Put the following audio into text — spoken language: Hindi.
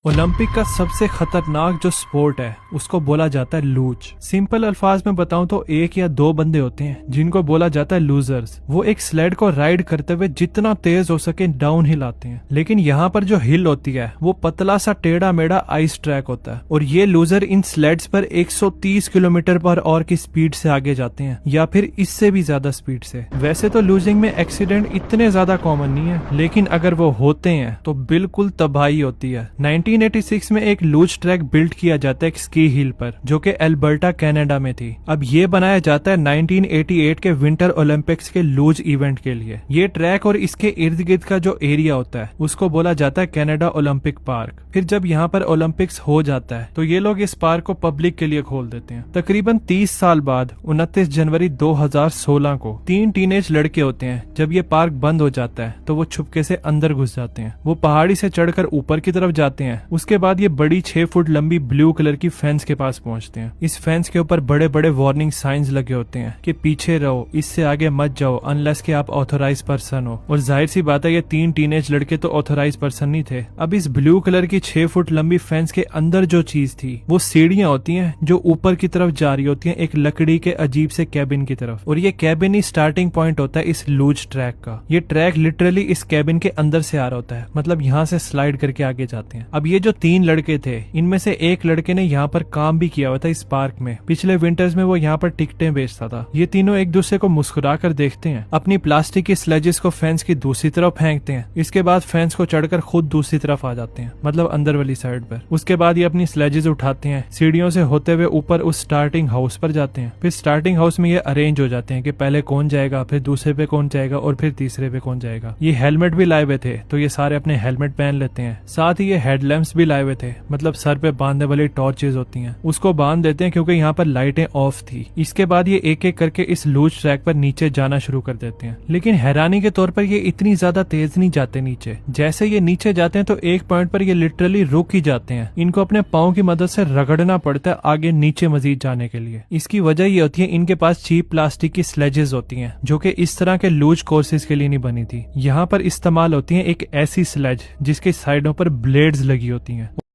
ओलंपिक का सबसे खतरनाक जो स्पोर्ट है उसको बोला जाता है लूज। सिंपल अल्फाज में बताऊं तो एक या दो बंदे होते हैं जिनको बोला जाता है लूजर्स। वो एक स्लेड को राइड करते हुए जितना तेज हो सके डाउन हिल आते हैं, लेकिन यहाँ पर जो हिल होती है वो पतला सा टेढ़ा मेढ़ा आइस ट्रैक होता है और ये लूजर इन स्लेड्स पर 130 किलोमीटर पर आवर की स्पीड से आगे जाते हैं या फिर इससे भी ज्यादा स्पीड से। वैसे तो लूजिंग में एक्सीडेंट इतने ज्यादा कॉमन नहीं है, लेकिन अगर वो होते हैं तो बिल्कुल तबाही होती है। 1986 में एक लूज ट्रैक बिल्ड किया जाता है एक स्की हिल पर, जो कि एल्बर्टा कनाडा में थी। अब ये बनाया जाता है 1988 के विंटर ओलंपिक्स के लूज इवेंट के लिए। ये ट्रैक और इसके इर्द गिर्द का जो एरिया होता है उसको बोला जाता है कनाडा ओलंपिक पार्क। फिर जब यहाँ पर ओलंपिक्स हो जाता है तो ये लोग इस पार्क को पब्लिक के लिए खोल देते हैं। तकरीबन 30 साल बाद 29 जनवरी 2016 को 3 टीनेज लड़के होते हैं। जब ये पार्क बंद हो जाता है तो वो छुपके से अंदर घुस जाते हैं। वो पहाड़ी से चढ़कर ऊपर की तरफ जाते हैं। उसके बाद ये बड़ी 6 फुट लंबी ब्लू कलर की फेंस के पास पहुंचते हैं। इस फेंस के ऊपर बड़े बड़े वार्निंग साइंस लगे होते हैं कि पीछे रहो, इससे आगे मत जाओ अनलेस कि आप ऑथोराइज पर्सन हो। और जाहिर सी बात है ये 3 टीनेज लड़के तो ऑथोराइज पर्सन नहीं थे। अब इस ब्लू कलर की 6 फुट लंबी फेंस के अंदर जो चीज थी वो सीढ़ियां होती हैं जो ऊपर की तरफ जा रही होती हैं एक लकड़ी के अजीब से कैबिन की तरफ। और ये कैबिन ही स्टार्टिंग पॉइंट होता है इस लूज ट्रैक का। ये ट्रैक लिटरली इस कैबिन के अंदर से आ रहा होता है, मतलब यहाँ से स्लाइड करके आगे जाते हैं। अब ये जो 3 लड़के थे इनमें से एक लड़के ने यहाँ पर काम भी किया हुआ था इस पार्क में। पिछले विंटर्स में वो यहाँ पर टिकटें बेचता था। ये तीनों एक दूसरे को मुस्कुरा कर देखते हैं, अपनी प्लास्टिक की स्लेजेस को फेंस की दूसरी तरफ फेंकते हैं। इसके बाद फेंस को चढ़कर खुद दूसरी तरफ आ जाते हैं, मतलब अंदर वाली साइड पर। उसके बाद ये अपनी स्लेजेस उठाते हैं, सीढ़ियों से होते हुए ऊपर उस स्टार्टिंग हाउस पर जाते हैं। फिर स्टार्टिंग हाउस में ये अरेंज हो जाते हैं कि पहले कौन जाएगा, फिर दूसरे पे कौन जाएगा और फिर तीसरे पे कौन जाएगा। ये हेलमेट भी लाए हुए थे तो ये सारे अपने हेलमेट पहन लेते हैं। साथ ही ये हेडलैम्प्स भी लाए हुए थे, मतलब सर पे बांधने वाली टॉर्चेस होती हैं, उसको बांध देते हैं क्योंकि यहाँ पर लाइटें ऑफ थी। इसके बाद ये एक एक करके इस लूज ट्रैक पर नीचे जाना शुरू कर देते हैं, लेकिन हैरानी के तौर पर ये इतनी ज्यादा तेज नहीं जाते नीचे। जैसे ये नीचे जाते हैं तो एक पॉइंट पर ये लिटरली रुक ही जाते हैं। इनको अपने पाँव की मदद से रगड़ना पड़ता है आगे नीचे मजीद जाने के लिए। इसकी वजह ये होती है इनके पास चीप प्लास्टिक की स्लेजेस होती हैं जो कि इस तरह के लूज कोर्सेज के लिए नहीं बनी थी। यहाँ पर इस्तेमाल होती है एक ऐसी स्लेज जिसके साइडों पर ब्लेड्स लगी होती हैं।